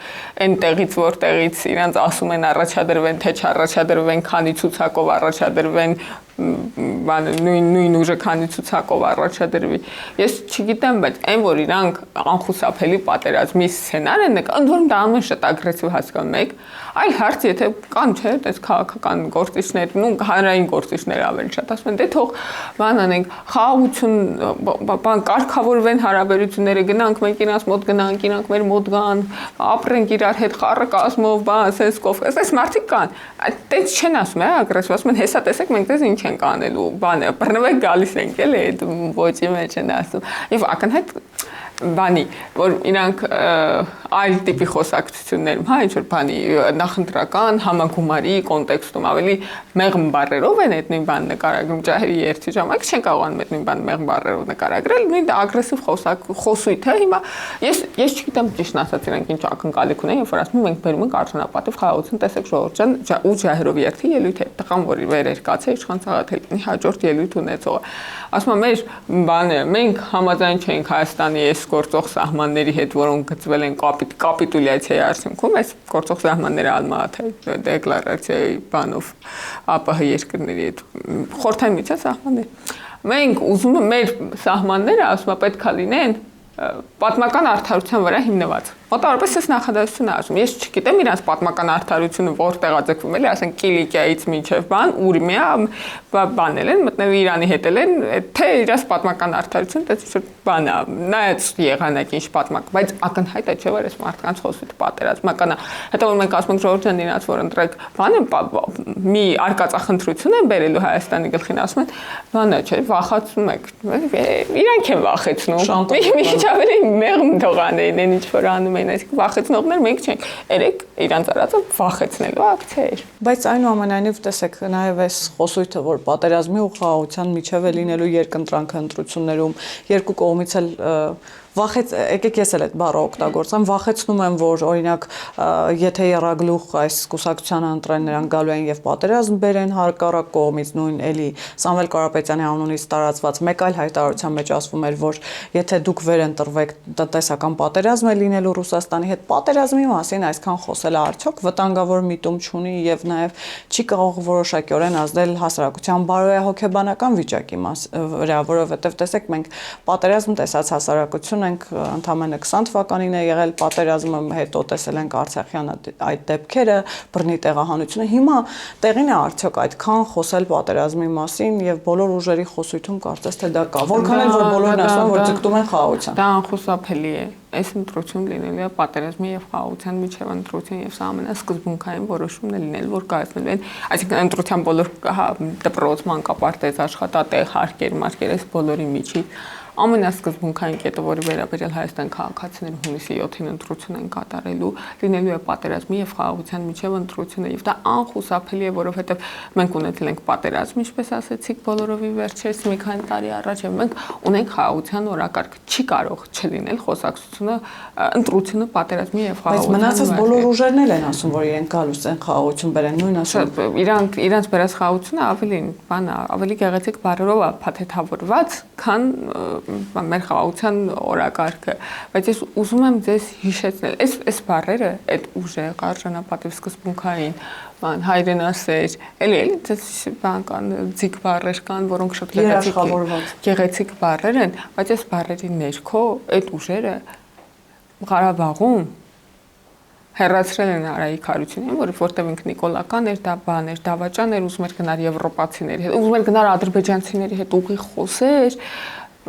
այնտեղից որտեղից իրանց ասում են առաջադրվեն, թե չառաջադրվեն, քանի ցուցակով առաջադրվեն, նույն ուժը քանի ցուցակով առաջադրվի։ Ես չգիտեմ, բայց այն որ իրանք անխուսափելի պատերազմի սցենար են նկարում, ընդ որում դա ամեն շատ ագրեսիվ հասկանում եք, այլ հարց եթե կան չէ, այս քաղաքական գործիչներ, հանրային գործիչներ ավելի շատ ասում են, դե թող բան անենք, խաղաղություն, բան կարգավորվեն հարաբերությունները, գնանք մենք իրանց մոտ գնանք, իրանք մեր մոտ գան, ապրենք իրար հետ խառը կազմով, բան, սենսկով, այս մարդիկ կան, այդպես չեն ասում, ագրեսիվ ասում են, հեսա տեսեք մենք դες ինչ ենք անելու, բանը, բռնվեք գալիս ենք էլի, այդ ոչի մեջ են ասում։ Եվ ակնհայտ բանի, որ իրանք այլ տիպի խոսակցություններում, հա, ինչ որ բանի նախընտրական համագումարի կոնտեքստում ավելի մեղմ բառերով են այդ նույն բան նկարագրում, ջահերի երթի ժամանակ չեն կարողանում այդ նույն բան մեղմ բառերով նկարագրել, նույն ագրեսիվ խոսույթ է, հիմա ես չգիտեմ ճիշտ ասած իրանք ինչ ակնկալիք ունեն, երբ որ ասում ենք բերում ենք արժանապատիվ խաղաղություն, տեսեք Ժորժան ու ջահերով երթի ելույթ է, տղան որ վերերկաց է իշխան Սաղաթելյանի հաջորդ ելույթ ունեցողը, ասում եմ մեր բանը, մենք համաձայն չենք Հայաստանի այս գործող սահմանների հետ, որոնք գծվել են կապիտուլյացիայի արդյունքում, այս գործող սահմանները ալմաաթ դեկլարացիայի բանով ԱՊՀ երկրների հետ խորհրդային միջա սահմաններ։ Մենք ուզում ենք մեր սահմանները, ասում եմ, պետք է լինեն պատմական արդարության վրա հիմնված։ Մոտավորապես այս նախադասությունն ասում, ես չգիտեմ իրանց պատմական արդարությունը որտեղ է ձգվում, էլի, ասենք Կիլիկիայից մինչև բան, Ուրմիա, բանել են, մտնել Իրանի հետ են, թե իրանց պատմական արդարությունը, դա ինչ-որ բան է, նայած եղանակ ինչ պատմակ, բայց ակնհայտ է չէ, որ այս մարդկանց խոսքը պատերազմական է։ Հետո որ մենք ասում ենք Ժորժան իրանց որ ընտրեք, բանը մի արկածախնդրություն են բերելու Հայաստանի գլխին, ասում են, բանը չէ, վախացում եք։ Իրանք են վախեցնում։ Մի ավելի մեղմ թողանեն, ինչ որ անում այսինքն վախեցնողներ մենք չենք, երեք իրանց արածը վախեցնելու ակցիա էր։ Բայց այնուամենայնիվ տեսեք, նաև այս խոսույթը, որ պատերազմի ու խաղաղության միջև է լինելու երկընտրանք ընտրություններում երկու կողմից էլ եկեք ես էլ այդ բառը օգտագործեմ, վախեցնում եմ, որ օրինակ եթե երագլուխ այս կուսակցությանը ընտրեն նրանք գալու են եւ պատերազմ բերեն հարկառակ կողմից նույն էլի Սամվել Կարապետյանի անունից տարածված մեկ այլ հայտարարության մեջ ասվում էր, որ եթե դուք վերընտրվեք տնտեսական պատերազմ է լինելու Ռուսաստանի հետ, պատերազմի մասին այսքան խոսելը արդյոք վտանգավոր միտում չունի եւ նաեւ չի կարող որոշակիորեն ազդել հասարակության բարոյահոգեբանական վիճակի վրա, որովհետեւ տեսեք մենք պատերազմ տեսած հասարակություն ենք ընդամենը 20 թվականին է եղել պատերազմը, հետո տեսել ենք Արցախյան այդ դեպքերը, բռնի տեղահանությունը։ Հիմա տեղին է արդյոք այդքան խոսել պատերազմի մասին եւ բոլոր ուժերի խոսույթում կարծես թե դա կա։ Որքան էլ որ բոլորն ասում են, որ ձգտում են խաղաղության։ Դա անխուսափելի է։ Այս ընտրություն լինելու է պատերազմի եւ խաղաղության միջև ընտրություն եւ սա ամենասկզբունքային որոշումն է լինել, որ կայացնելու են, այսինքն ընտրության բոլոր դպրոց, մանկապարտեզ, աշխատատեղ, հարկեր, մարկեր, այս բոլորի միջից ամենասկզբունքային կետը, որի վերաբերյալ Հայաստան քաղաքացիները հունիսի 7-ին ընտրություն են կատարելու, լինելու է պատերազմի եւ խաղաղության միջև ընտրությունը եւ դա անխուսափելի է, որովհետեւ մենք ունեցել ենք պատերազմ, ինչպես ասացիք, բոլորովի վերջերս մի քանի տարի առաջ եւ մենք ունենք խաղաղության օրակարգ, չի կարող չլինել խոսակցությունը, ընտրությունը պատերազմի եւ խաղաղության։ Բայց մնացած բոլոր ուժերն էլ են ասում, որ իրենք գալուց են խաղաղություն բերեն, նույն ասում։ Իրանց բերած խաղաղությունը ավելին, բան է, ավելի գեղեցիկ բառերով է փաթեթավորված, քան մեր խաղաղության օրակարգը, բայց ես ուզում եմ ձեզ հիշեցնել, այս բառերը, այդ ուժեղ, արժանապատիվ, սկզբունքային, հայրենասեր, էլի բան կան, ձիգ բառեր կան, որոնք շատ գեղեցիկ բառեր են, բայց այս բառերի ներքո այդ ուժերը Ղարաբաղում հեռացրել են Արայիկ Հարությունյանին, որտեղ ինքը նիկոլական էր, դա բան էր, դավաճան էր, ուզում էր գնալ եվրոպացիների հետ, ուզում էր գնալ ադրբեջանցիների հետ ուղիղ խոսեր,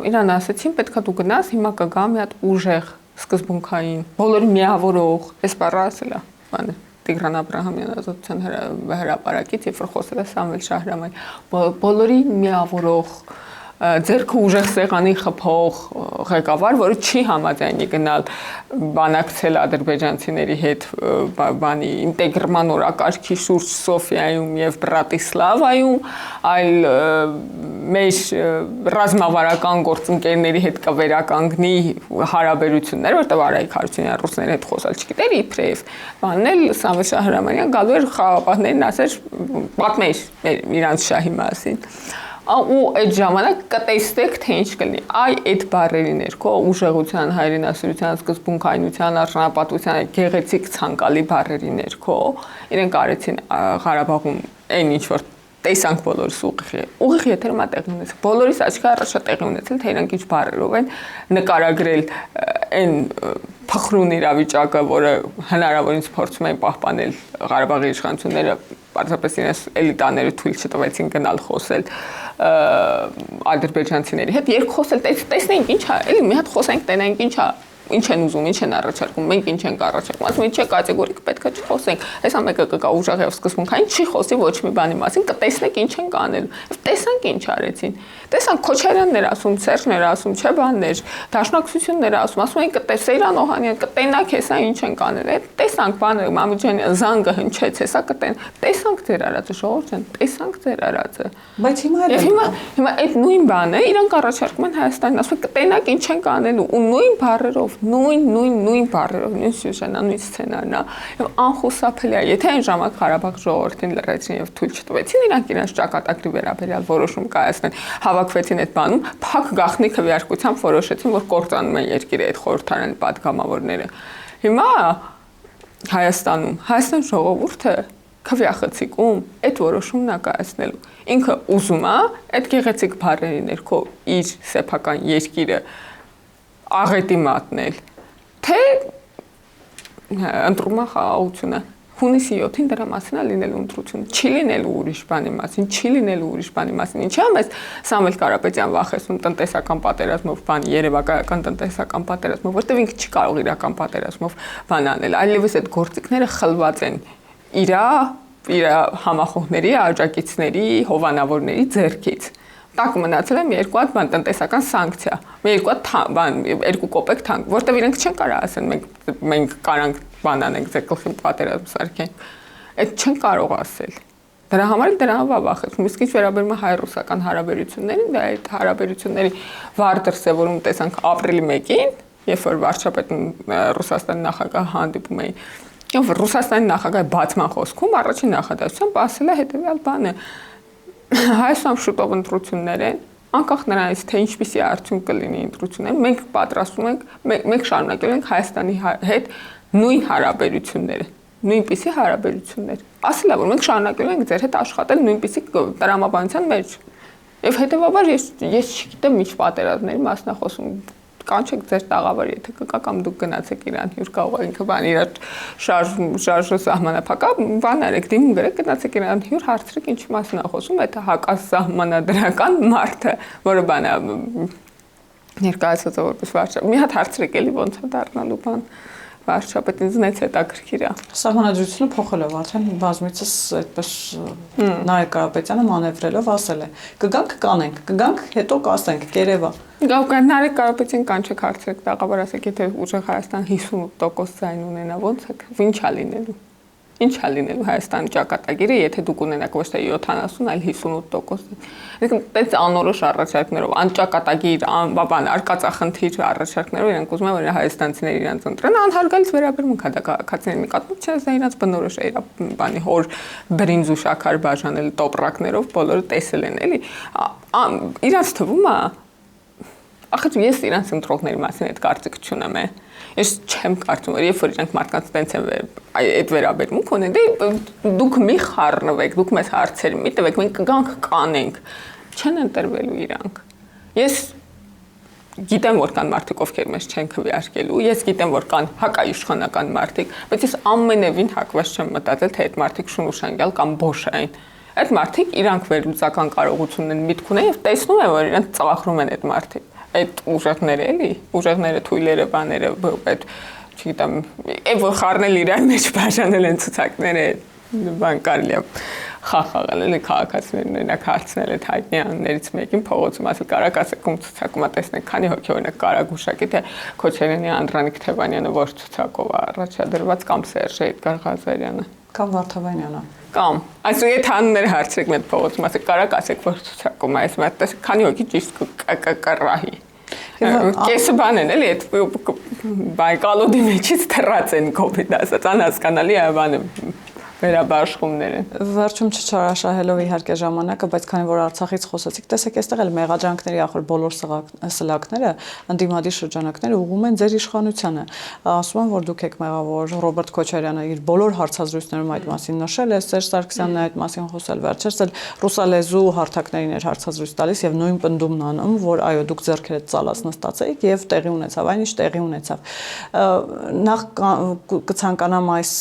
իրան ասեցին, պետքա դու գնաս, հիմա կգա մի հատ ուժեղ, սկզբունքային, բոլորի միավորող, այս բառը ասել է, բանը Տիգրան Աբրահամյան ազատության հրապարակից, երբ որ խոսել է Սամվել Շահրամյան, բոլորի միավորող ձերքը ուժեղ սեղանի խփող ղեկավար, որը չի համաձայնի գնալ բանակցել ադրբեջանցիների հետ բանի ինտեգրման օրակարգի շուրջ Սոֆիայում եւ Բրատիսլավայում, այլ մեր ռազմավարական գործընկերների հետ կվերականգնի հարաբերություններ, որտեղ Արայիկ Հարությունյանը ռուսների հետ խոսալ չգիտեր, իբրև բանն էլ Սամվել Շահրամանյան գալու էր խաղաղապահներին ասեր պատմեր իրանց շահի մասին։ ու այդ ժամանակ կտեսնեք թե ինչ կլինի։ Այ այդ բառերի ներքո ուժեղության, հայրենասիրության, սկզբունքայնության, արժանապատվության գեղեցիկ ցանկալի բառերի ներքո իրենք արեցին Ղարաբաղում այն ինչ որ տեսանք բոլորս ուղիղ եթերում տեղի ունեցել։ Բոլորիս աչքի առաջ տեղի ունեցել, թե իրանք ինչ բառերով են նկարագրել այն փխրուն իրավիճակը, որը հնարավորինս փորձում են պահպանել Ղարաբաղի իշխանությունները, պարզապես իրենց էլիտաները թույլ չտվեցին գնալ խոսել ադրբեջանցիների հետ, երբ խոսել տեսնենք ինչ է, էլի մի հատ խոսենք, տենենք ինչ է, ինչ են ուզում, ինչ են առաջարկում, մենք ինչ ենք առաջարկում, ասում են չէ կատեգորիկ պետք է չխոսենք, հեսա մեկը կգա ուժեղ եւ սկզբունքային չի խոսի ոչ մի բանի մասին, կտեսնեք ինչ են կանելու։ Տեսանք ինչ արեցին։ Տեսանք Քոչարյաններ ասում, Սերժներ ասում, չէ բաններ, դաշնակցություններ ասում են կտես Սեյրան Օհանյան, կտենակ հեսա ինչ են կանել։ Այդ տեսանք բանը Մամուջյանի զանգը հնչեց, հեսա կտեն։ Տեսանք ձեր արածը, ժողովուրդ ջան, տեսանք ձեր արածը։ Բայց հիմա այդ նույն բանը իրանք առաջարկում են Հայաստանին, ասում են կտենակ ինչ են կանելու ու նույն բառերով նույն բառերով, նույն սյուժենա, նույն սցենարնա, եւ անխուսափելի է, եթե այն ժամանակ Ղարաբաղ ժողովրդին լրացին եւ թույլ չտվեցին իրանք իրենց ճակատագրի վերաբերյալ որոշում կայացնեն, հավաքվեցին այդ բանում, փակ գաղտնի քվեարկությամբ որոշեցին, որ կործանում են երկիրը այդ խորհրդարան պատգամավորները։ Հիմա Հայաստան ժողովուրդը քվեախցիկում այդ որոշումն է կայացնելու։ Ինքը ուզում է այդ գեղեցիկ բառերի ներքո իր սեփական երկիրը աղետի մատնել, թե ընտրումա խաղաղությունը հունիսի 7-ին դրա մասին է լինելու ընտրություն, չի լինելու ուրիշ բանի մասին, ինչի՞ ամես Սամվել Կարապետյան վախեցնում տնտեսական պատերազմով բան, երևակայական տնտեսական պատերազմով, որտեղ ինքը չի կարող իրական պատերազմով բան անել, այլևս այդ գործիքները խլված են իր համախոհների, աջակիցների, հովանավորների ձեռքից։ Տակ մնացել եմ երկու հատ բան տնտեսական սանկցիա, երկու հատ բան, 2 կոպեկ թանկ, որտեղ իրենք չեն կարող ասեն մենք կարանք բան անենք, ձեր գլխին պատերազմ սարքենք։ Այդ չեն կարող ասել։ Դրա համար դրանով է վախեցնում։ Իսկ ինչ վերաբերում է հայ-ռուսական հարաբերություններին, դա այդ հարաբերությունների վառ դրսևորում տեսանք ապրիլի 1-ին, երբ որ վարչապետն Ռուսաստանի նախագահ հանդիպում էին։ Եվ Ռուսաստանի նախագահի բացման խոսքում առաջին նախադասությամբ ասել է հետևյալ բանը. Հայաստան շուտով ընտրություններ են, անկախ նրանից թե ինչպիսի արդյունք կլինի ընտրությունները, մենք պատրաստում ենք, մենք շարունակելու ենք Հայաստանի հետ նույն հարաբերությունները, նույնպիսի հարաբերություններ։ Ասել է, որ մենք շարունակելու ենք ձեր հետ աշխատել նույնպիսի տրամաբանության մեջ։ Եվ հետևաբար ես չգիտեմ ինչ պատերազմների մասն է խոսում, կանչեք ձեր տաղավարը, եթե կկա կամ դուք գնացեք իրան հյուր կարող ինքը բան իր շարժը սահմանափակա, բան արեք, դիմում գրեք, գնացեք իրան հյուր հարցրեք ինչ մասն է խոսում, այդ հակասահմանադրական մարդը, որը բան է ներկայացած որպես վարչապետ։ Մի հատ հարցրեք էլի ոնց է դառնալու բան վարչապետ ինձ նենց հետաքրքիր է։ Սահմանադրությունը փոխել է արդեն բազմիցս այդպես Նարեկ Կարապետյանը մանևրելով ասել է. կգանք կանենք, կգանք հետո կասենք, կերևա։ Նարեկ Կարապետյան կանչեք հարցրեք տաղավար ասեք, եթե ուժեղ Հայաստան 58% ձայն ունենա, ոնց է, ինչ է լինելու։ Ինչ է լինելու Հայաստանի ճակատագիրը, եթե դուք ունենաք ոչ թե 70, այլ 58%։ Այսինքն, այդպես անորոշ առաջարկներով, անճակատագիր, բան, արկածախնդիր առաջարկներով իրենք ուզում են, որ հայաստանցիները իրենց ընտրեն, անհարգալից վերաբերմունք է դա քաղաքացիների նկատմամբ, չէ՞ դա իրենց բնորոշ է, իր բանի հոր բրինձ ու շաքար բաժանել տոպրակներով, բոլորը տեսել են, էլի։ Իրենց թվում է ախր ես իրանց ընտրողների մասին այդ կարծիք չունեմ է։ Ես չեմ կարծում, որ երբ որ իրանք մարդկանց տենց են այդ վերաբերմունք ունեն, դե դուք մի խառնվեք, դուք մեզ հարցեր մի տվեք, մենք կգանք կանենք, չեն ընտրվելու իրանք։ Ես գիտեմ, որ կան մարդիկ, ովքեր մեզ չեն քվեարկելու, ես գիտեմ, որ կան հակաիշխանական մարդիկ, բայց ես ամենևին հակված չեմ մտածել, թե այդ մարդիկ շունուշանգյալ կամ բոշային։ Այդ մարդիկ իրանք վերլուծական կարողություն են, միտք ունեն եւ տեսնում են, որ իրանք ծաղրում են այդ մարդիկ։ Այդ ուժեղները էլի, ուժեղները, թույլերը, բաները, այդ, չգիտեմ, այն որ խառնել իրար մեջ բաժանել են ցուցակները, բան կարելի է խաղալ, էլի քաղաքացիներն օրինակ հարցնել այդ հայտնի աններից մեկին փողոցում, ասել կարակ ասեք ում ցուցակում է տեսնեք, քանի հոգի օրինակ կարագուշակի, թե Քոչարյանի Անդրանիկ Թևանյանը որ ցուցակով է առաջադրված կամ Սերժ Էդգար Ղազարյանը կամ Վարդավանյանը։ Կամ այսօր եթե անունները հարցրեք մեծ փողոցում, ասեք կարակ ասեք որ ցուցակում է, այսպես տեսեք քանի հոգի ճիշտ կռահի։ Կեսը բան են էլի այդ բայկալոդի մեջից թռած են կոպիտ ասած, անհասկանալի է բանը վերաբաշխումները։ Վերջում չչարաշահելով իհարկե ժամանակը, բայց քանի որ Արցախից խոսեցիք, տեսեք, այստեղ էլ մեղադրանքների ախր բոլոր սլակները, ընդդիմադիր շրջանակները ուղղում են ձեր իշխանությանը։ Ասում են, որ դուք եք մեղավոր, Ռոբերտ Քոչարյանը իր բոլոր հարցազրույցներում այդ մասին նշել է, Սերժ Սարգսյանն այդ մասին խոսել, վերջերս էլ ռուսալեզու հարթակներին էր հարցազրույց տալիս եւ նույն պնդումն անում, որ այո, դուք ձեռքերդ ծալած նստած եք եւ տեղի ունեցավ, այնինչ տեղի ունեցավ։ Նախ կցանկանամ այս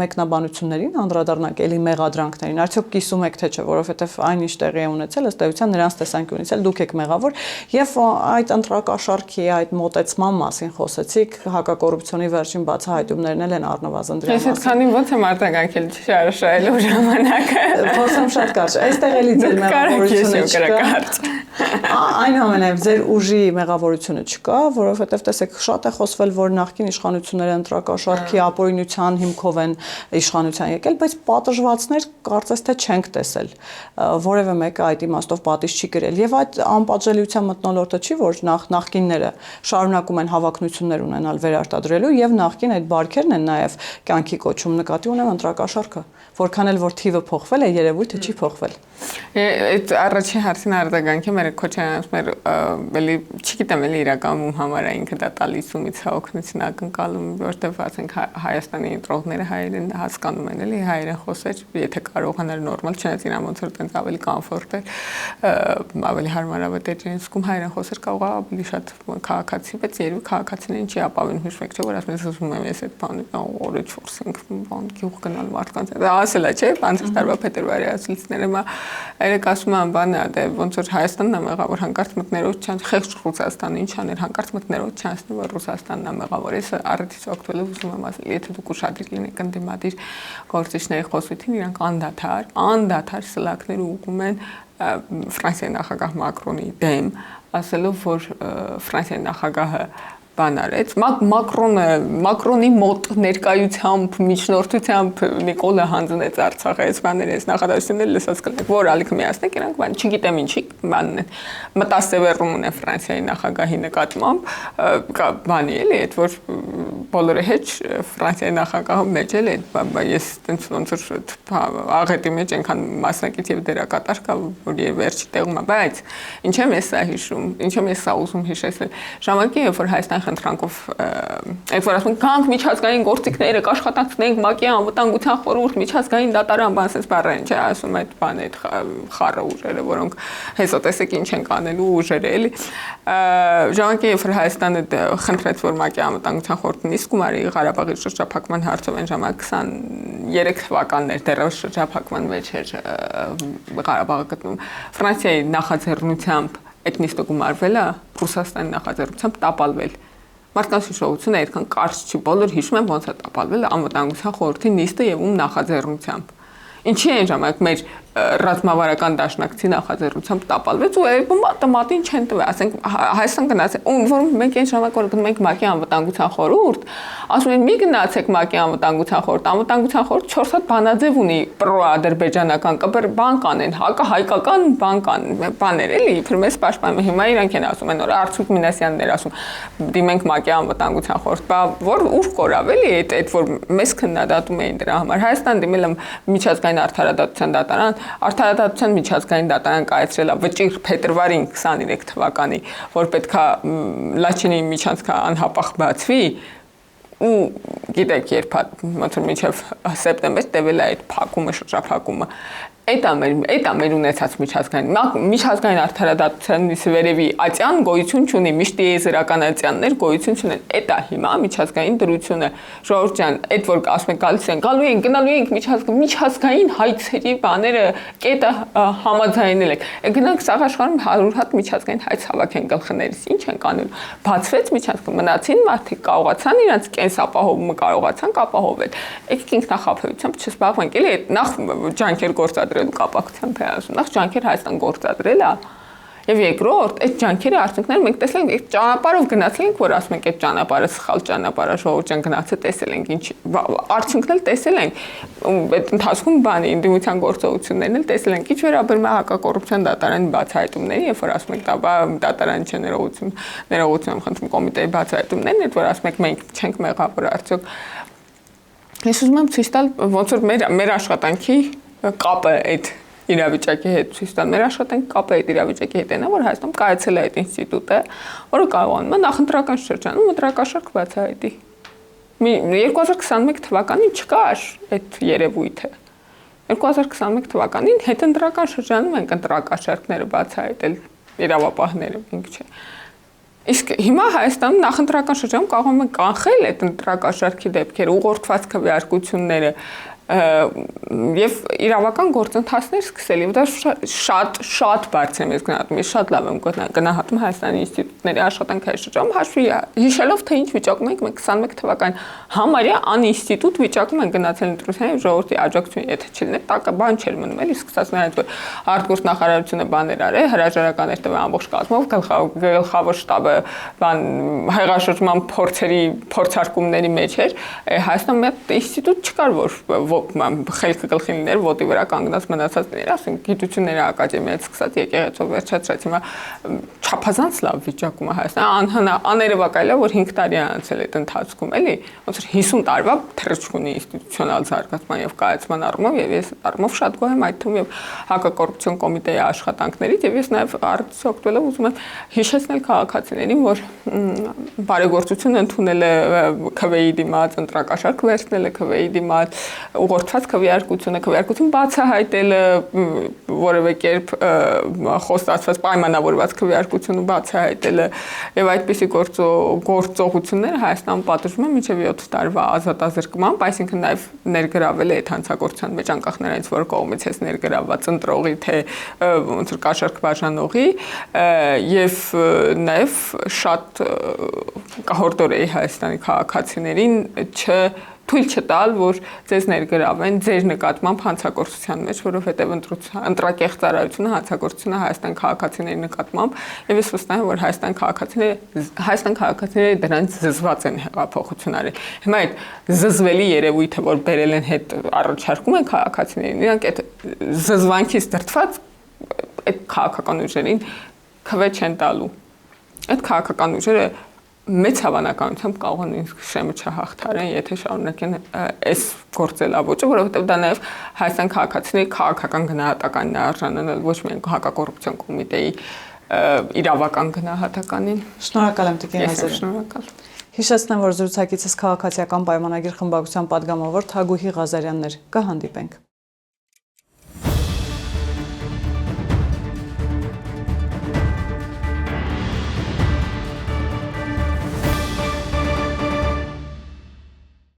մեկնաբանություններին անդրադառնանք էլի մեղադրանքներին, արդյոք կիսում եք թե չէ, որովհետեւ այնինչ տեղի է ունեցել, ըստ էության նրանց տեսանկյունից էլ դուք եք մեղավոր եւ այդ ընտրակաշառքի, այդ մոտեցման մասին խոսեցիք, հակակոռուպցիոնի վերջին բացահայտումներն էլ են առնվազն դրա մասին։ Ես քանի ոնց եմ արտագանքել չարաշահելով ժամանակը։ Խոսեմ շատ կարճ, այստեղ էլի ձեր մեղավորությունը չկա։ Այնուամենայնիվ ձեր ուժի մեղավորությունը չկա, որովհետև տեսեք շատ է խոսվել, որ նախկին իշխանությունները ընտրակաշառքի ապօրինության հիմքով են իշխանության եկել, բայց պատժվածներ կարծես թե չենք տեսել։ Որևէ մեկը այդ իմաստով պատիժ չի կրել։ Եվ այդ անպատժելիության մթնոլորտը չի, որ նախկինները շարունակում են հավակնություններ ունենալ վերարտադրելու եւ նախկին այդ բարքերն են նաեւ կյանքի կոչում, նկատի ունեմ ընտրակաշառքը, որքան էլ որ թիվը փոխվել է, երևույթը չի փոխվել։ Այդ առաջին հարցին արձագանքի մեր Քոչարյանց մեր էլի չգիտեմ էլի իրականում համար է ինքը դա տալիս ումից օգնություն ակնկալում, որտեղ ասենք Հայաստանի ընտրողները հայերեն հասկանում են էլի հայերեն խոսել, եթե կարողանար նորմալ, չնայած իրան ոնց որ տենց ավելի կոմֆորտ է, ավելի հարմարավետ է իրեն զգում հայերեն խոսել կարող է ավելի շատ քաղաքացի, բայց երբ քաղաքացիներին չի ապավին հուշվեք, չէ՞ որ ասում ես ուզում եմ ես այդ բանը օրը 4-5 բան գյուղ գնալ մարդկանց դա ասելա չէ՞ բանց տարվա փետրվարի ասիլցները մա երեք ասում եմ բանը դե ոնց որ Հայաստանն է մեղավոր հանկարծ մտներով չան խեղճ Ռուսաստանը ինչ աներ հանկարծ մտներով չանցնի որ Ռուսաստանն է մեղավոր ես առիթից օգտվելով ուզում եմ ասել եթե դուք ուշադրիր լինեք ընդդիմադիր գործիչների խոսույթին իրանք անդադար սլակներ ուղղում են Ֆրանսիայի նախագահ Մակրոնի դեմ ասելով որ Ֆրանսիայի նախագահը բան արեց Մակրոնի մոտ ներկայությամբ միջնորդությամբ Նիկոլը հանձնեց Արցախը այս բաներից նախադասություններ լսած կլինեք որ ալիքը միացնեք իրանք բան չգիտեմ ինչի բանն են մտասևեռում ունեն Ֆրանսիայի նախագահի նկատմամբ բանի էլի այդ որ բոլորը հետ Ֆրանսիայի նախագահը մեջ էլ է ես տենց ոնց որ աղետի մեջ այնքան մասնակից եւ դերակատար կա որ վերջի տեղում է բայց ինչ եմ ես սա հիշում ինչ եմ ես սա ուզում հիշեցնել ժամանակի երբ որ Հայաստան խնդրանքով այդ որ ասում են գանք միջազգային գործիքները կաշխատացնենք ՄԱԿ-ի անվտանգության խորհուրդ միջազգային դատարան բանսես բառերն չէ ասում այդ բան այդ խառը ուժերը որոնք հեսա տեսեք ինչ են կանելու ուժերը էլի ժամանակի երբ որ Հայաստանը խնդրեց որ ՄԱԿ-ի անվտանգության խորհուրդն իսկ գումարի Ղարաբաղի շրջափակման հարցով այն ժամանակ 23 թվականներ դեռևս շրջափակման մեջ էր Ղարաբաղը գտնվում Ֆրանսիայի նախաձեռնությամբ այդ նիստը գումարվել է Ռուսաստանի նախաձեռնությամբ տապալվել Մարդկանց հիշողությունը այդքան կարճ չի բոլոր հիշում են ոնց է տապալվել անվտանգության խորհրդի նիստը եւ ում նախաձեռնությամբ Ինչի են ժամանակ մեր ռազմավարական դաշնակցի նախաձեռնությամբ տապալվեց ու այդում ավտոմատին չեն տվել, ասենք Հայաստան գնացեք, որ մենք այն ժամանակ որ գնում ենք ՄԱԿ-ի անվտանգության խորհուրդ, ասում են մի գնացեք ՄԱԿ-ի անվտանգության խորհուրդ, անվտանգության խորհուրդ 4 հատ բանաձև ունի պրո-ադրբեջանական կբր բան կանեն, հակահայկական բան կան, բաներ էլի, իբր մեզ պաշտպանում հիմա իրանք են ասում են որ Արցուկ Մինասյանն էր ասում դիմենք ՄԱԿ-ի անվտանգության խորհուրդ, բա որ ուր կորավ էլի այդ որ մեզ քննադատում էին դրա համար Հայաստան դիմել եմ միջազգային արդարադատության դատարան Արդարադատության միջազգային դատարան կայացրել է վճիռ փետրվարին 23 թվականի, որ պետքա Լաչինի միջանցքը անհապաղ բացվի ու գիտեք երբ ոնց որ մինչև սեպտեմբեր տևել է այդ փակումը շրջափակումը Այդ ամեր ունեցած միջազգային արդարադատության վերևի ատյան գոյություն չունի, միշտ եզրական ատյաններ գոյություն չունեն։ Այդ է հիմա միջազգային դրությունը։ Ժողովուրդ ջան, այդ որ ասում են գալու ենք, գնալու ենք միջազգային հայցերի բաները կետը համաձայնել եք։ Գնանք սաղ աշխարհում 100 հատ միջազգային հայց հավաքեն գլխներից։ Ինչ են կանելու։ Բացվեց միջազգային մնացին մարդիկ կարողացան իրենց կենսապահովումը կարողացան ապահովել։ Եկեք ինքնախապեյությամբ չզբաղվենք, էլի նախ ջանքեր գործադրել կապակցությամբ է ասում, նախ ջանքեր Հայաստան գործադրել է եւ երկրորդ այդ ջանքերի արդյունքները մենք տեսել ենք այդ ճանապարհով գնացել ենք որ ասում ենք այդ ճանապարհը սխալ ճանապարհ է ժողովուրդ ջան գնացել տեսել ենք ինչ արդյունքն էլ տեսել ենք այդ ընթացքում բանի ինդիմության գործողություններն էլ տեսել ենք ինչ վերաբերում է հակակոռուպցիոն դատարանի բացահայտումների երբ որ ասում ենք դա դատարանի չէ ներողություն խնդրում կոմիտեի բացահայտումներն այդ որ ասում ենք մենք չենք մեղավոր արդյոք Ես ուզում եմ ցույց տալ ոնց որ մեր աշխատանքի կապը այդ իրավիճակի հետ ցույց տալ։ Մեր աշխատանքի կապը այդ իրավիճակի հետ է, որ Հայաստանում կայացել է այդ ինստիտուտը, որը կարողանում է նախընտրական շրջանում ընտրակաշառք բացահայտի։ 2021 թվականին չկար այդ երևույթը։ 2021 թվականին հետընտրական շրջանում ենք ընտրակաշառքները բացահայտել իրավապահները, ինք չէ։ Իսկ հիմա Հայաստանում նախընտրական շրջանում կարողանում են կանխել այդ ընտրակաշառքի դեպքերը, ուղղորդված քվեարկությունները եւ իրավական գործընթացներ սկսել եւ դա շատ բարձր եմ ես գնահատում, ես շատ լավ եմ գնահատում Հայաստանի ինստիտուտների աշխատանքային շրջանում հաշվի հիշելով թե ինչ վիճակում ենք մենք 21 թվականին համարյա անինստիտուտ վիճակում են գնացել ընտրության եւ ժողովրդի աջակցություն եթե չլիներ տակը բան չէր մնում էլի սկսած նրանից որ արտգործ նախարարությունը բաներ արել հրաժարականներ տվել ամբողջ կազմով գլխավոր շտաբը բան հեղաշրջման փորձարկումների մեջ էր Հայաստանում մի ինստիտուտ չկար որ խելքը գլխի լիներ, ոտի վրա կանգնած մնացածներ, ասենք գիտությունների ակադեմիայից սկսած եկեղեցով վերջացրած հիմա չափազանց լավ վիճակում է Հայաստանը, աներևակայել է, որ 5 տարի է անցել այդ ընթացքում, էլի, ոնց որ 50 տարվա թռիչք ունի ինստիտուցիոնալ զարգացման եւ կայացման առումով եւ ես առումով շատ գոհ եմ այդ թվում եւ հակակոռուպցիոն կոմիտեի աշխատանքներից եւ ես նաեւ արդյոք օգտվելով ուզում եմ հիշեցնել քաղաքացիներին, որ բարեգործություն ընդունել է ՔՎԷ-ի դիմաց, ընտրակաշառք վերցնել է ՔՎԷ-ի դիմաց ուղղորդված քվեարկություն բացահայտելը որևէ կերպ խոստացված պայմանավորված քվեարկությունը բացահայտելը եւ այդպիսի գործողությունները Հայաստանում պատժվում են մինչեւ 7 տարվա ազատազրկմամբ, այսինքն նաեւ ներգրավել է այդ հանցագործության մեջ անկախ նրանից որ կողմից է ներգրավված ընտրողի թե ոնց որ կաշառք բաժանողի եւ նաեւ շատ կհորդոր է Հայաստանի քաղաքացիներին թույլ չտալ, որ ձեզ ներգրավեն ձեր նկատմամբ հանցագործության մեջ, որովհետև ընտրակեղծարարությունը հանցագործությունը Հայաստան քաղաքացիների նկատմամբ, եւ ես վստահ եմ, որ Հայաստան քաղաքացիները դրանից զզված են հեղափոխություն արել։ Հիմա այդ զզվելի երևույթը, որ բերել են հետ առաջարկում են քաղաքացիներին, իրանք այդ զզվանքից դրդված այդ քաղաքական ուժերին քվե չեն տալու։ Այդ քաղաքական ուժերը մեծ հավանականությամբ կարող են ինձ շեմը չհաղթարեն, եթե շարունակեն այս գործելավոճը, որովհետև դա նաև Հայաստան քաղաքացիների քաղաքական գնահատականին է արժանանալ, ոչ միայն հակակոռուպցիոն կոմիտեի իրավական գնահատականին։ Շնորհակալ եմ Տիկին Ազարյան։ Շնորհակալ։ Հիշեցնեմ, որ զրուցակիցս քաղաքացիական պայմանագիր խմբակցության պատգամավոր Թագուհի Ղազարյանն էր։ Կհանդիպենք։